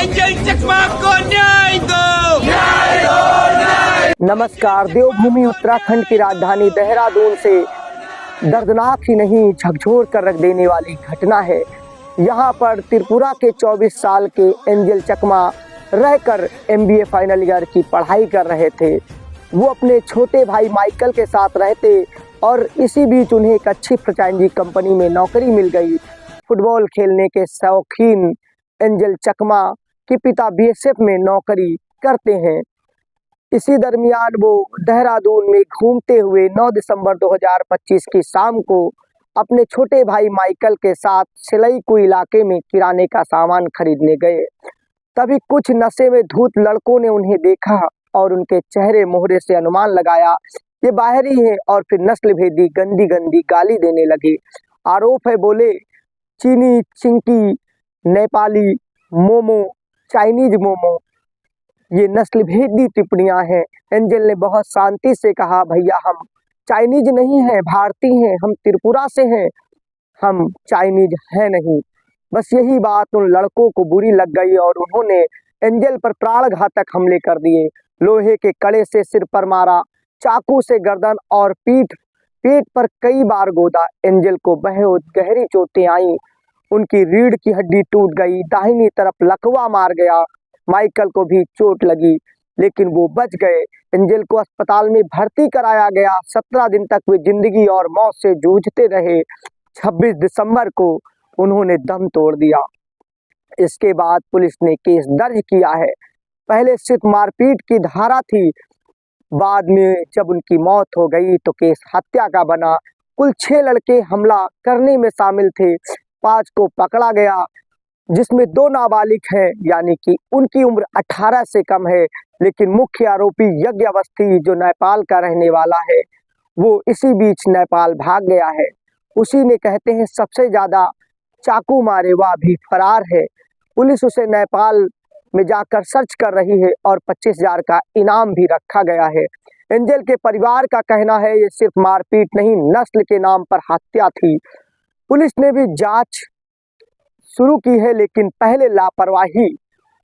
Angel चकमा को न्याय दो, न्याय दो, न्याय। नमस्कार। देवभूमि उत्तराखंड की राजधानी देहरादून से दर्दनाक ही नहीं झकझोर कर रख देने वाली घटना है। यहाँ पर त्रिपुरा के 24 साल के एंजल चकमा रहकर MBA फाइनल ईयर की पढ़ाई कर रहे थे। वो अपने छोटे भाई माइकल के साथ रहते और इसी बीच उन्हें एक अच्छी फ्रेंचाइजी कंपनी में नौकरी मिल गई। फुटबॉल खेलने के शौकीन एंजल चकमा के पिता BSF में नौकरी करते हैं। इसी दरमियान वो देहरादून में घूमते हुए 9 दिसंबर 2025 की शाम को अपने छोटे भाई माइकल के साथ सिलईकु इलाके में किराने का सामान खरीदने गए। तभी कुछ नशे में धुत लड़कों ने उन्हें देखा और उनके चेहरे मोहरे से अनुमान लगाया ये बाहरी है और फिर नस्ल भेदी गंदी गंदी गाली देने लगे। आरोप है बोले चीनी चिंकी, नेपाली मोमो, चाइनीज मोमो, ये नस्ल भेदी टिप्पणियां हैं। एंजल ने बहुत शांति से कहा, भैया हम चाइनीज नहीं हैं, भारतीय हैं, हम त्रिपुरा से हैं, हम चाइनीज हैं नहीं। बस यही बात उन लड़कों को बुरी लग गई और उन्होंने एंजल पर प्राणघातक हमले कर दिए। लोहे के कड़े से सिर पर मारा, चाकू से गर्दन और पीठ पर कई बार गोदा। एंजल को बहुत गहरी चोटें आई, उनकी रीढ़ की हड्डी टूट गई, दाहिनी तरफ लकवा मार गया। माइकल को भी चोट लगी लेकिन वो बच गए। एंजल को अस्पताल में भर्ती कराया गया। 17 दिन तक वे जिंदगी और मौत से जूझते रहे। 26 दिसंबर को उन्होंने दम तोड़ दिया। इसके बाद पुलिस ने केस दर्ज किया है। पहले सिर्फ मारपीट की धारा थी, बाद में जब उनकी मौत हो गई तो केस हत्या का बना। कुल 6 लड़के हमला करने में शामिल थे। 5 को पकड़ा गया जिसमें 2 नाबालिग हैं, यानी कि उनकी उम्र 18 से कम है। लेकिन मुख्य आरोपी यज्ञ अवस्थी जो नेपाल का रहने वाला है, वो इसी बीच नेपाल भाग गया है। उसी ने कहते हैं सबसे ज्यादा चाकू मारे, वह भी फरार है। पुलिस उसे नेपाल में जाकर सर्च कर रही है और 25,000 का इनाम भी रखा गया है। एंजल के परिवार का कहना है ये सिर्फ मारपीट नहीं, नस्ल के नाम पर हत्या थी। पुलिस ने भी जांच शुरू की है लेकिन पहले लापरवाही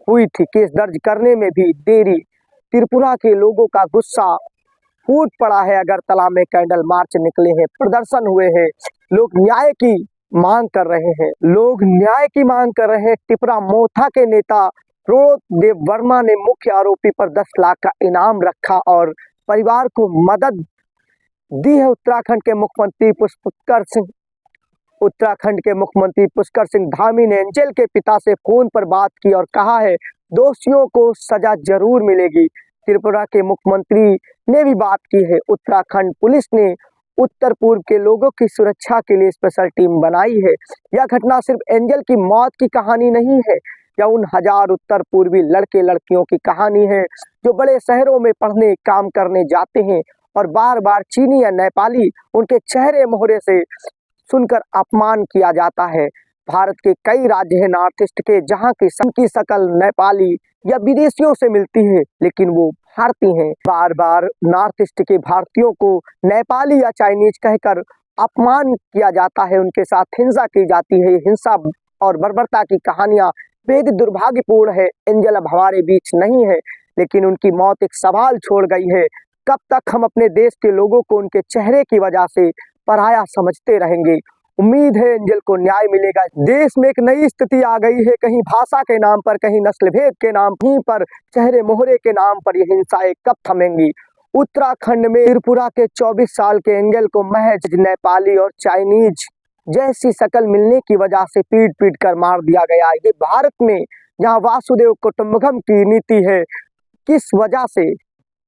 हुई थी। केस दर्ज करने में भी देरी। त्रिपुरा के लोगों का गुस्सा फूट पड़ा है। अगरतला में कैंडल मार्च निकले हैं, प्रदर्शन हुए हैं, लोग न्याय की मांग कर रहे हैं। त्रिपुरा मोथा के नेता प्रणोद देव वर्मा ने मुख्य आरोपी पर 10 लाख का इनाम रखा और परिवार को मदद दी है। उत्तराखंड के मुख्यमंत्री पुष्कर सिंह धामी ने एंजल के पिता से फोन पर बात की और कहा है दोषियों को सजा जरूर मिलेगी। त्रिपुरा के मुख्यमंत्री ने भी बात की है। उत्तराखंड पुलिस ने उत्तर पूर्व के लोगों की सुरक्षा के लिए स्पेशल टीम बनाई है। यह घटना सिर्फ एंजल की मौत की कहानी नहीं है, यह उन हजार उत्तर पूर्वी लड़के लड़कियों की कहानी है जो बड़े शहरों में पढ़ने काम करने जाते हैं और बार बार चीनी या नेपाली उनके चेहरे मोहरे से सुनकर अपमान किया जाता है। भारत के कई राज्य हैं नॉर्थ ईस्ट के जहाँ की शक्ल नेपाली या विदेशियों से मिलती है लेकिन वो भारतीय हैं। बार बार नॉर्थ ईस्ट के भारतीयों को नेपाली या चाइनीज कहकर अपमान किया जाता है, उनके साथ हिंसा की जाती है। हिंसा और बर्बरता की कहानियां बेहद दुर्भाग्यपूर्ण है। एंजल अब हमारे बीच नहीं है लेकिन उनकी मौत एक सवाल छोड़ गई है, कब तक हम अपने देश के लोगों को उनके चेहरे की वजह से पराया समझते रहेंगे। उम्मीद है एंजल को न्याय मिलेगा। देश में एक नई स्थिति आ गई है, कहीं भाषा के नाम पर, कहीं नस्ल भेद के नाम पर, चेहरे मोहरे के नाम पर ये हिंसाएं कब थमेंगी। उत्तराखंड में त्रिपुरा के 24 साल के एंजल को महज नेपाली और चाइनीज जैसी शक्ल मिलने की वजह से पीट कर मार दिया गया। ये भारत में जहाँ वासुदेव कुटुंबकम की नीति है, किस वजह से